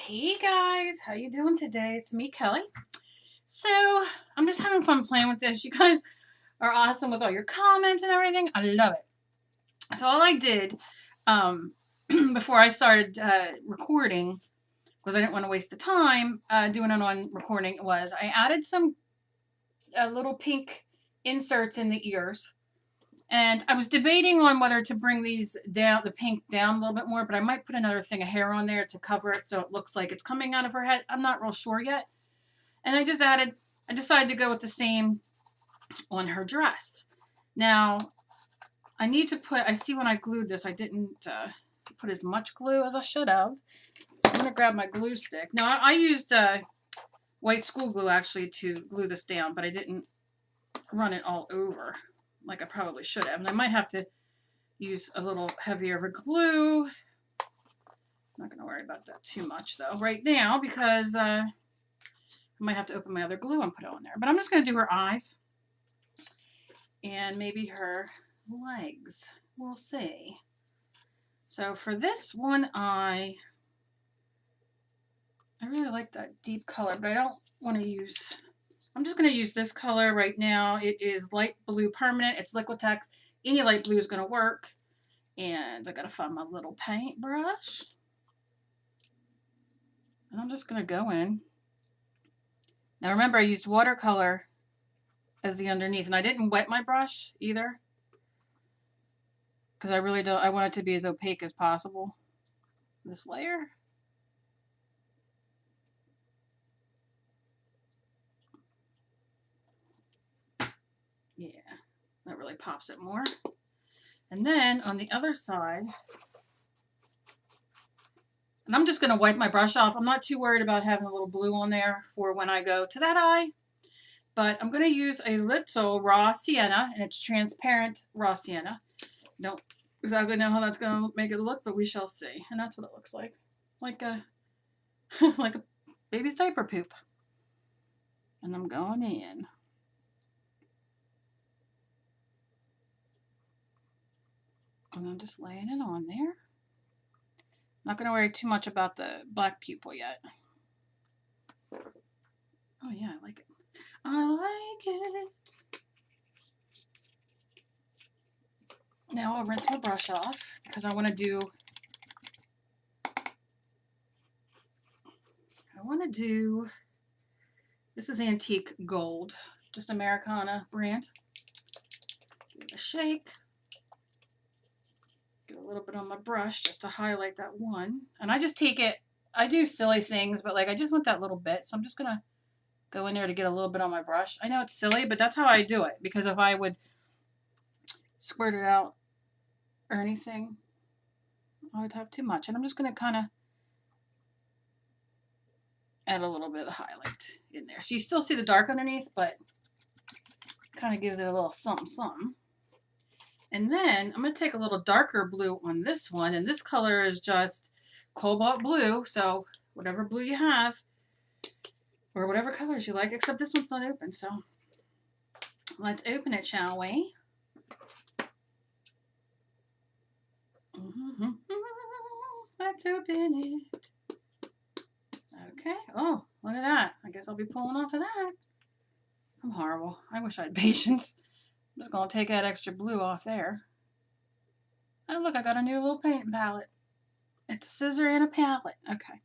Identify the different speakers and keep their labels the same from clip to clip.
Speaker 1: Hey guys, how you doing today? It's me, Kelly. So I'm just having fun playing with this. You guys are awesome with all your comments and everything. I love it. So all I did before I started recording, because I didn't want to waste the time doing it on recording, was I added some little pink inserts in the ears. And I was debating on whether to bring these down, the pink down a little bit more, but I might put another thing of hair on there to cover it so it looks like it's coming out of her head. I'm not real sure yet. And I decided to go with the same on her dress. Now, I need to I see when I glued this, I didn't put as much glue as I should have. So I'm going to grab my glue stick. Now, I used white school glue actually to glue this down, but I didn't run it all over like I probably should have. And I might have to use a little heavier of a glue. I'm not going to worry about that too much though right now because I might have to open my other glue and put it on there. But I'm just going to do her eyes and maybe her legs. We'll see. So for this one eye, I really like that deep color, but I don't want to use... I'm just going to use this color right now. It is light blue permanent. It's Liquitex. Any light blue is going to work. And I got to find my little paintbrush. And I'm just going to go in. Now remember, I used watercolor as the underneath. And I didn't wet my brush either. Because I really don't, I want it to be as opaque as possible. This layer. Yeah, that really pops it more. And then on the other side, and I'm just going to wipe my brush off. I'm not too worried about having a little blue on there for when I go to that eye. But I'm going to use a little raw sienna, and it's transparent raw sienna. Don't exactly know how that's going to make it look, but we shall see. And that's what it looks like. Like a, like a baby's diaper poop. And I'm going in. And I'm just laying it on there. Not going to worry too much about the black pupil yet. Oh yeah, I like it. I like it. Now I'll rinse my brush off because I want to do, this is antique gold, just Americana brand. Give it a shake. Get a little bit on my brush just to highlight that one. And I just take it, I do silly things, but like I just want that little bit. So I'm just going to go in there to get a little bit on my brush. I know it's silly, but that's how I do it. Because if I would squirt it out or anything, I would have too much. And I'm just going to kind of add a little bit of the highlight in there. So you still see the dark underneath, but kind of gives it a little something, something. And then I'm going to take a little darker blue on this one. And this color is just cobalt blue. So whatever blue you have, or whatever colors you like, except this one's not open. So let's open it, shall we? Let's open it. Okay. Oh, look at that. I guess I'll be pulling off of that. I'm horrible. I wish I had patience. I'm just going to take that extra blue off there. Oh, look, I got a new little painting palette. It's a scissor and a palette. Okay.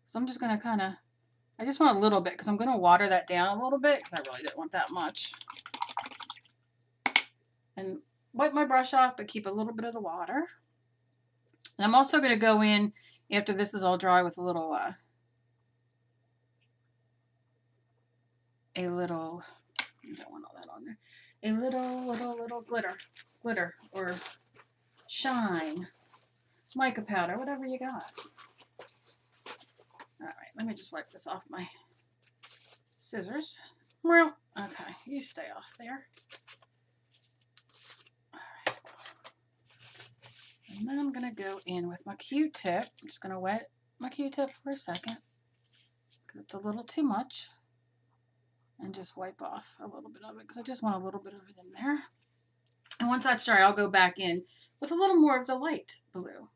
Speaker 1: So I'm just going to kind of, I just want a little bit because I'm going to water that down a little bit because I really didn't want that much. And wipe my brush off, but keep a little bit of the water. And I'm also going to go in after this is all dry with a little, I don't want all that on there. A little glitter or shine, mica powder, whatever you got. All right, let me just wipe this off my scissors. Well, okay, you stay off there. All right. And then I'm going to go in with my Q-tip. I'm just going to wet my Q-tip for a second because it's a little too much. And just wipe off a little bit of it because I just want a little bit of it in there. And once that's dry, I'll go back in with a little more of the light blue.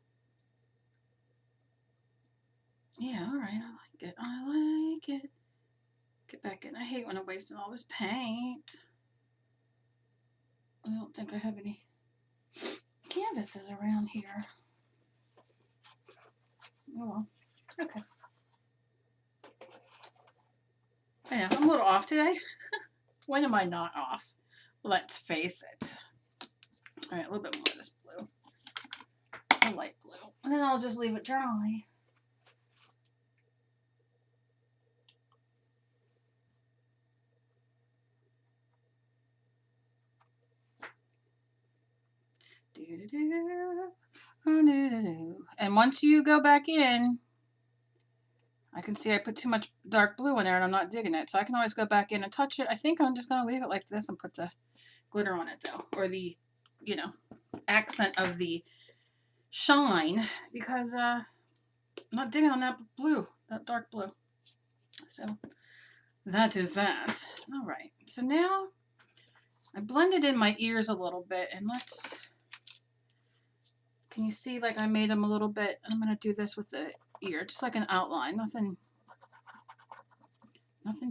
Speaker 1: Yeah, all right. I like it. I like it. Get back in. I hate when I'm wasting all this paint. I don't think I have any canvases around here. Oh well. Okay. I know. I'm a little off today. When am I not off? Let's face it. All right, a little bit more of this blue. A light blue. And then I'll just leave it dry. And once you go back in, I can see I put too much dark blue in there and I'm not digging it. So I can always go back in and touch it. I think I'm just going to leave it like this and put the glitter on it though. Or the, you know, accent of the shine. Because I'm not digging on that blue, that dark blue. So that is that. All right. So now I blended in my ears a little bit. And let's... Can you see like I made them a little bit? I'm going to do this with the ear. Just like an outline. Nothing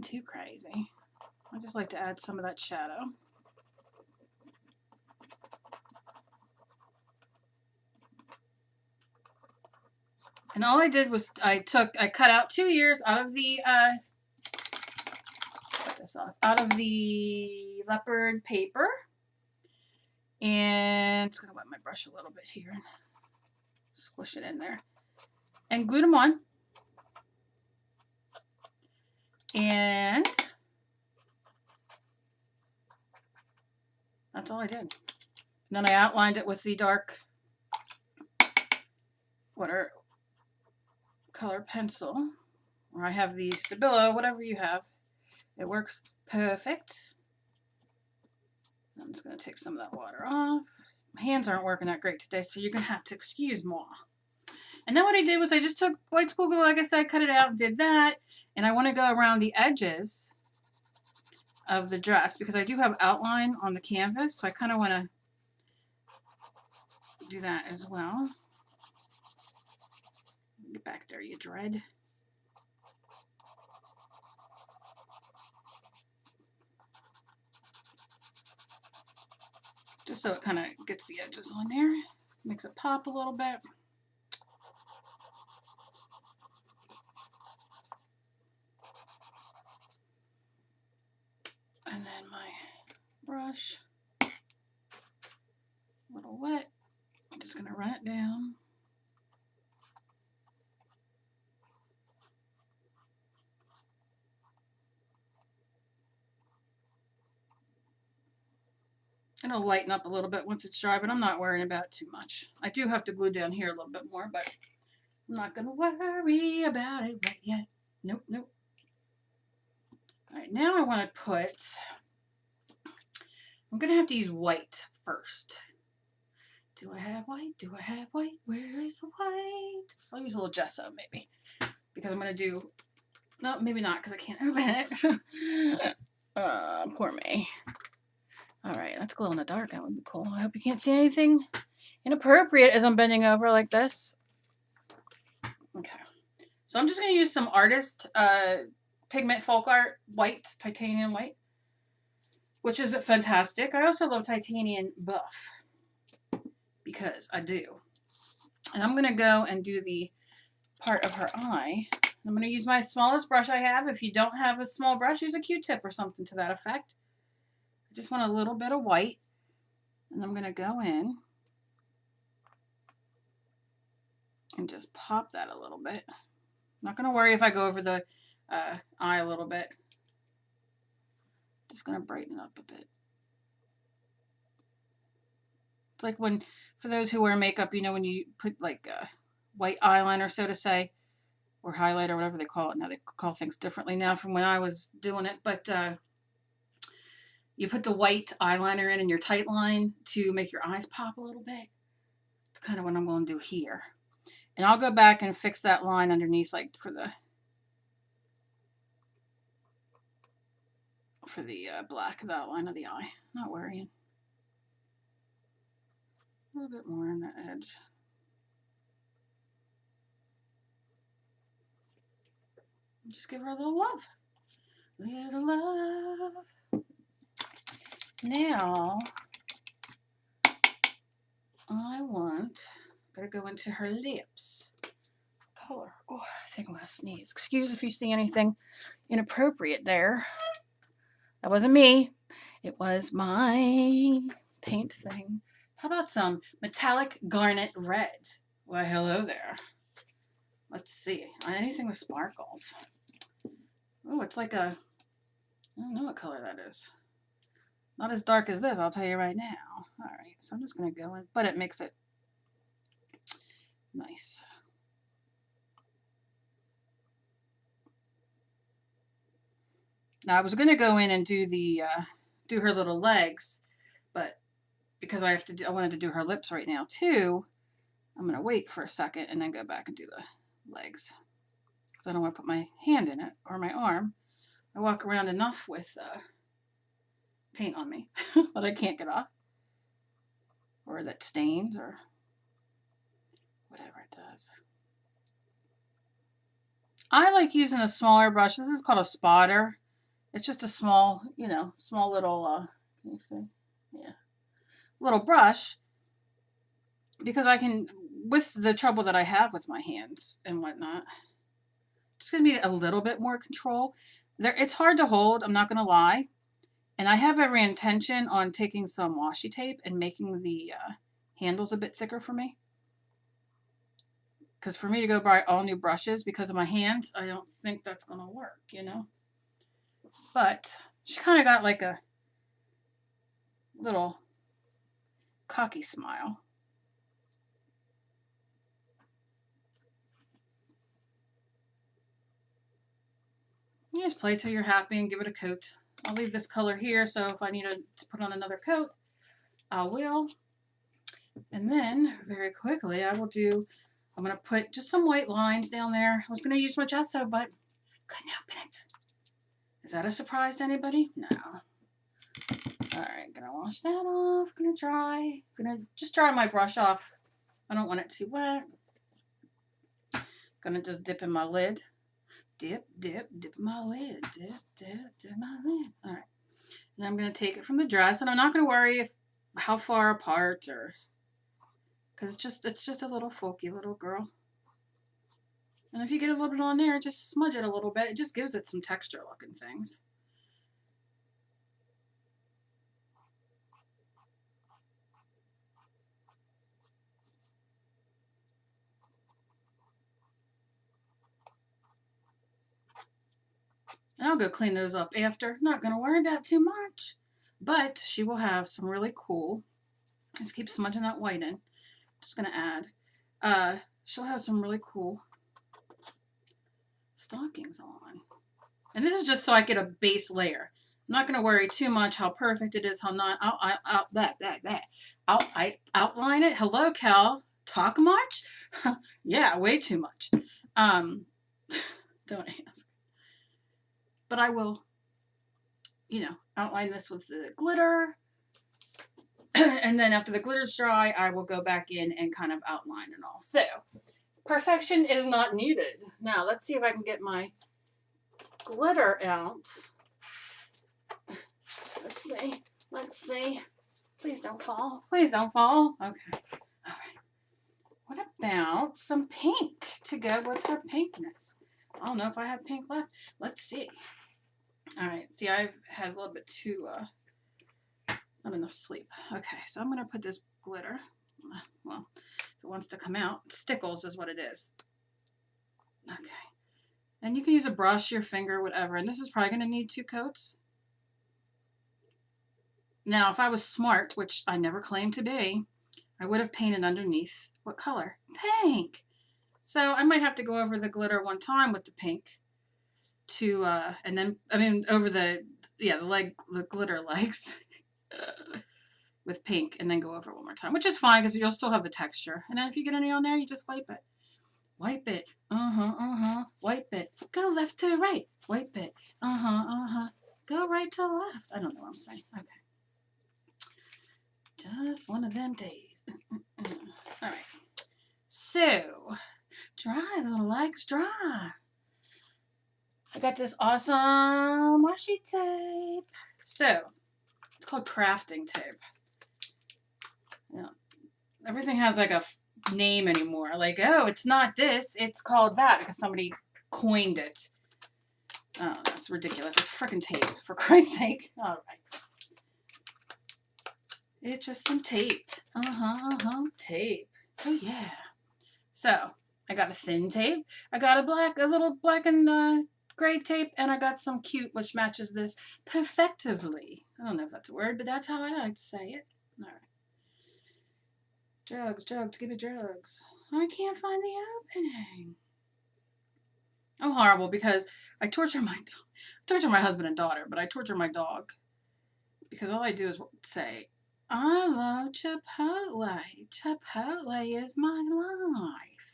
Speaker 1: too crazy. I just like to add some of that shadow. And all I did was I cut out 2 ears out of the cut this off, out of the leopard paper. And it's gonna wet my brush a little bit here and squish it in there. And glued them on. And that's all I did. And then I outlined it with the dark watercolor pencil. Or I have the Stabilo, whatever you have. It works perfect. I'm just going to take some of that water off. My hands aren't working that great today, so you're going to have to excuse moi. And then what I did was I just took white school glue, like I said, cut it out and did that. And I want to go around the edges of the dress because I do have outline on the canvas, so I kind of want to do that as well. Get back there, you dread. Just so it kind of gets the edges on there. Makes it pop a little bit. And then my brush, a little wet. I'm just going to run it down. And it'll lighten up a little bit once it's dry, but I'm not worrying about it too much. I do have to glue down here a little bit more, but I'm not going to worry about it right yet. Nope, nope. All right, now I want to put, I'm going to have to use white first. Do I have white? Do I have white? Where is the white? I'll use a little gesso maybe, because I'm going to do, no, maybe not because I can't open it. Poor me. All right, let's glow in the dark. That would be cool. I hope you can't see anything inappropriate as I'm bending over like this. Okay. So I'm just going to use some artist pigment folk art white, titanium white, which is fantastic. I also love titanium buff because I do. And I'm going to go and do the part of her eye. I'm going to use my smallest brush I have. If you don't have a small brush, use a Q-tip or something to that effect. I just want a little bit of white. And I'm going to go in and just pop that a little bit. I'm not going to worry if I go over the eye a little bit. Just going to brighten it up a bit. It's like when, for those who wear makeup, you know, when you put like white eyeliner, so to say, or highlight or whatever they call it. Now they call things differently now from when I was doing it. But you put the white eyeliner in your tight line to make your eyes pop a little bit. It's kind of what I'm going to do here. And I'll go back and fix that line underneath, like for the black of the outline of the eye. Not worrying. A little bit more on the edge. Just give her a little love. Little love. Now, gotta go into her lips. Color. Oh, I think I'm gonna sneeze. Excuse if you see anything inappropriate there. That wasn't me. It was my paint thing. How about some metallic garnet red? Why, hello there. Let's see. Anything with sparkles. Oh, it's like a, I don't know what color that is. Not as dark as this, I'll tell you right now. All right, so I'm just going to go in, but it makes it nice. Now I was going to go in and do the do her little legs, but because I wanted to do her lips right now too. I'm going to wait for a second and then go back and do the legs because I don't want to put my hand in it or my arm. I walk around enough with paint on me that I can't get off, or that stains or whatever it does. I like using a smaller brush. This is called a spotter. It's just a small, small little, can you see? Yeah. Little brush, because I can, with the trouble that I have with my hands and whatnot, just going to be a little bit more control. It's hard to hold, I'm not going to lie. And I have every intention on taking some washi tape and making the handles a bit thicker for me. Because for me to go buy all new brushes because of my hands, I don't think that's going to work, But she kind of got like a little cocky smile. You just play till you're happy and give it a coat. I'll leave this color here, so if I need to put on another coat, I will. And then, very quickly, I'm going to put just some white lines down there. I was going to use my gesso, but couldn't open it. Is that a surprise to anybody? No. Alright, gonna wash that off. Gonna just dry my brush off. I don't want it too wet. Gonna just dip in my lid. Dip my lid. Dip my lid. Alright. And I'm gonna take it from the dress, and I'm not gonna worry how far apart or, because it's just a little folky little girl. And if you get a little bit on there, just smudge it a little bit. It just gives it some texture looking things. And I'll go clean those up after. Not going to worry about too much. But she will have some really cool, let's keep smudging that white in. Just going to add, she'll have some really cool stockings on. And this is just so I get a base layer. I'm not going to worry too much how perfect it is, how not. I'll outline it. Hello, Cal. Talk much? Yeah, way too much. Don't ask. But I will, outline this with the glitter. And then after the glitter's dry, I will go back in and kind of outline and all. So, perfection is not needed. Now, let's see if I can get my glitter out. Let's see. Please don't fall. Please don't fall. Okay. All right. What about some pink to go with her pinkness? I don't know if I have pink left. Let's see. All right. See, I've had a little bit too, not enough sleep. Okay. So I'm going to put this glitter. Well, if it wants to come out, stickles is what it is. Okay. And you can use a brush, your finger, whatever. And this is probably going to need 2 coats. Now, if I was smart, which I never claimed to be, I would have painted underneath. What color? Pink. So I might have to go over the glitter one time with the pink to, and then, over the glitter legs with pink, and then go over it one more time, which is fine because you'll still have the texture. And then if you get any on there, you just wipe it. Wipe it. Wipe it. Go left to right. Wipe it. Go right to left. I don't know what I'm saying. Okay. Just one of them days. All right. So, dry, little legs, dry. I got this awesome washi tape. So, it's called crafting tape. You know, everything has like a name anymore. Like, oh, it's not this, it's called that because somebody coined it. Oh, that's ridiculous. It's freaking tape, for Christ's sake. All right. It's just some tape. Tape. Oh, yeah. So, I got a thin tape. I got a little black and gray tape, and I got some cute, which matches this perfectively. I don't know if that's a word, but that's how I like to say it. All right. Drugs, give me drugs. I can't find the opening. I'm horrible because I torture my husband and daughter, but I torture my dog because all I do is say, I love Chipotle. Chipotle is my life.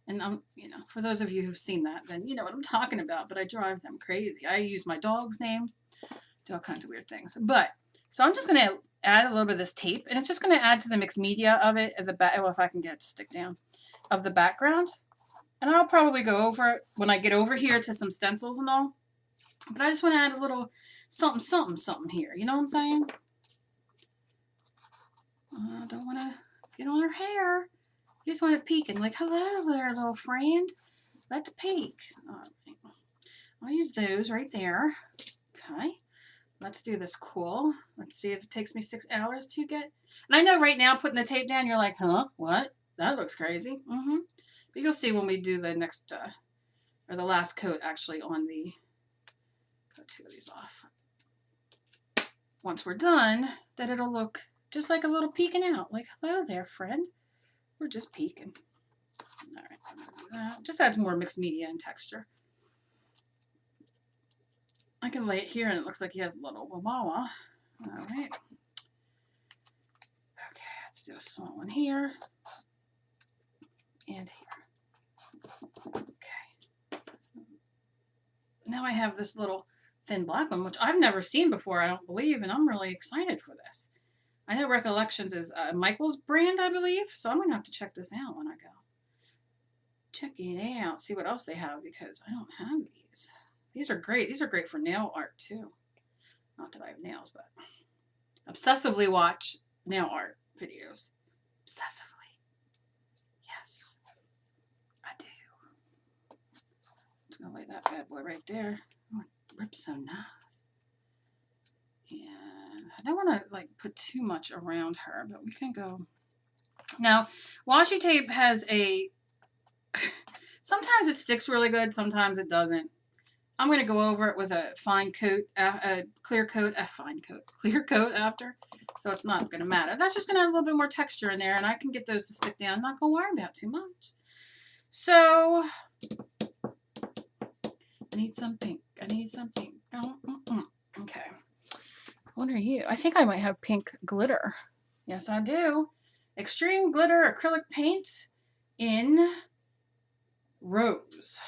Speaker 1: And you know, for those of you who've seen that, then you know what I'm talking about, but I drive them crazy. I use my dog's name, do all kinds of weird things. But, so I'm just going to add a little bit of this tape, and it's just going to add to the mixed media of it, at the back, well, if I can get it to stick down, of the background. And I'll probably go over it when I get over here to some stencils and all. But I just want to add a little something here. You know what I'm saying? I don't want to get on her hair. You just want to peek and like, hello there, little friend. Let's peek. All right. I'll use those right there. Okay. Let's do this cool. Let's see if it takes me 6 hours to get. And I know right now putting the tape down, you're like, huh? What? That looks crazy. But you'll see when we do the next, or the last coat actually on the, cut 2 of these off. Once we're done, that it'll look just like a little peeking out. Like, hello there, friend. We're just peeking. All right, I'm gonna do that. Just adds more mixed media and texture. I can lay it here and it looks like he has a little wawa. All right. Okay, let's do a small one here. And here. Okay. Now I have this little thin black one, which I've never seen before, I don't believe, and I'm really excited for this. I know Recollections is Michael's brand, I believe, so I'm going to have to check this out when I go. Check it out, see what else they have, because I don't have these. These are great. These are great for nail art, too. Not that I have nails, but obsessively watch nail art videos. Obsessively. Yes, I do. I'm just going to lay that bad boy right there. Oh, it rips so nice. And I don't want to like put too much around her, but we can go. Now, washi tape has a, sometimes it sticks really good, sometimes it doesn't. I'm going to go over it with a fine coat, clear coat after, so it's not going to matter. That's just going to add a little bit more texture in there, and I can get those to stick down. I'm not going to worry about too much. So, I need some pink. I need some pink. Okay. What are you? I think I might have pink glitter. Yes, I do. Extreme Glitter Acrylic Paint in Rose.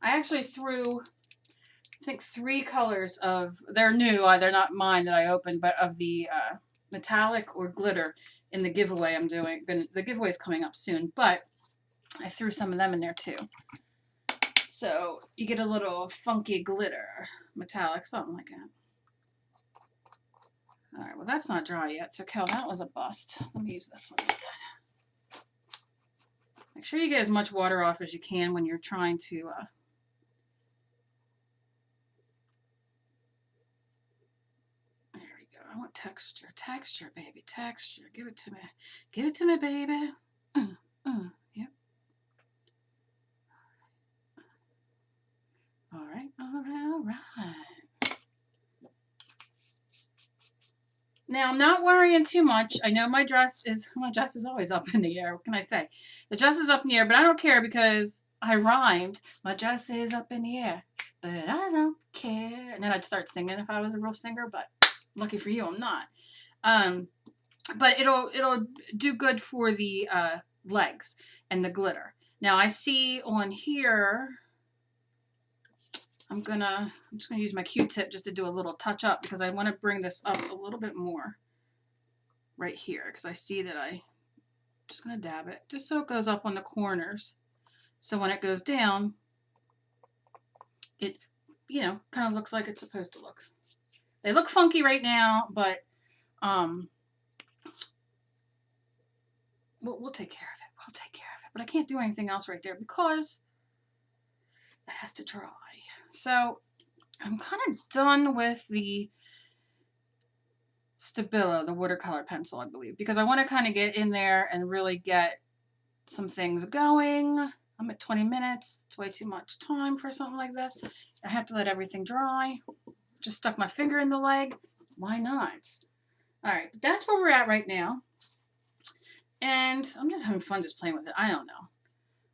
Speaker 1: I actually threw, I think, 3 colors of, they're new, they're not mine that I opened, but of the metallic or glitter in the giveaway I'm doing. The giveaway is coming up soon, but I threw some of them in there too. So you get a little funky glitter, metallic, something like that. All right, well, that's not dry yet, so Kel, that was a bust. Let me use this one instead. Make sure you get as much water off as you can when you're trying to there we go. I want texture, texture, baby, texture. Give it to me. Give it to me, baby. Yep. All right, all right, all right. Now, I'm not worrying too much. I know my dress is always up in the air. What can I say? The dress is up in the air, but I don't care because I rhymed. My dress is up in the air, but I don't care. And then I'd start singing if I was a real singer, but lucky for you, I'm not. But it'll do good for the legs and the glitter. Now, I see on here, I'm just gonna use my Q-tip just to do a little touch up because I want to bring this up a little bit more right here because I see that just gonna dab it just so it goes up on the corners. So when it goes down, you know, kind of looks like it's supposed to look. They look funky right now, but we'll take care of it. We'll take care of it. But I can't do anything else right there because it has to dry. So I'm kind of done with the Stabilo, the watercolor pencil, I believe, because I want to kind of get in there and really get some things going. I'm at 20 minutes. It's way too much time for something like this. I have to let everything dry. Just stuck my finger in the leg. Why not? All right, but that's where we're at right now. And I'm just having fun just playing with it. I don't know.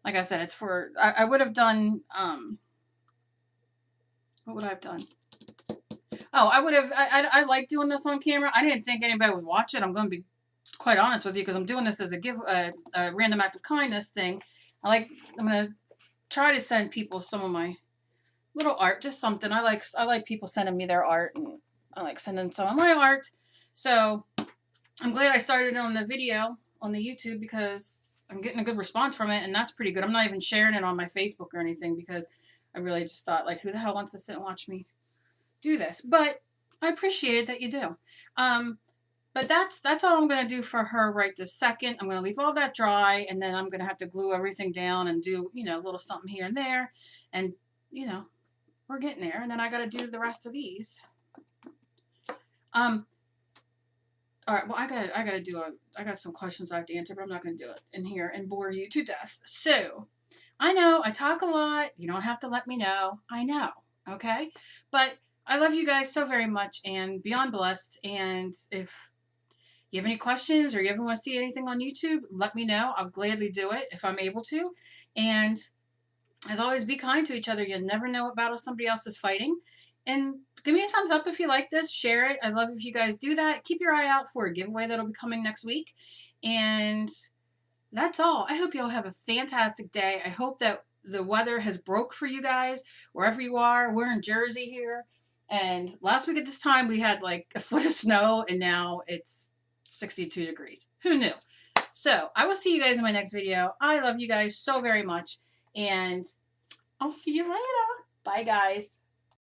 Speaker 1: Like I said, it's for, I would have done, what would I have done? Oh, I would have, I like doing this on camera. I didn't think anybody would watch it. I'm going to be quite honest with you because I'm doing this as a random act of kindness thing. I'm going to try to send people some of my little art, just something. I like people sending me their art, and I like sending some of my art. So I'm glad I started on the video on the YouTube because I'm getting a good response from it, and that's pretty good. I'm not even sharing it on my Facebook or anything because I really just thought, like, who the hell wants to sit and watch me do this? But I appreciate that you do. But that's all I'm going to do for her right this second. I'm going to leave all that dry, and then I'm going to have to glue everything down and do, you know, a little something here and there. And, you know, we're getting there. And then I got to do the rest of these. All right, well, I got some questions I have to answer, but I'm not going to do it in here and bore you to death. So, I know I talk a lot. You don't have to let me know. I know, okay? But I love you guys so very much and beyond blessed. And if you have any questions or you ever want to see anything on YouTube, let me know. I'll gladly do it if I'm able to. And as always, be kind to each other. You never know what battle somebody else is fighting. And give me a thumbs up if you like this. Share it. I love if you guys do that. Keep your eye out for a giveaway that'll be coming next week. And that's all. I hope you all have a fantastic day. I hope that the weather has broke for you guys wherever you are. We're in Jersey here. And last week at this time, we had like a foot of snow, and now it's 62 degrees. Who knew? So I will see you guys in my next video. I love you guys so very much. And I'll see you later. Bye, guys.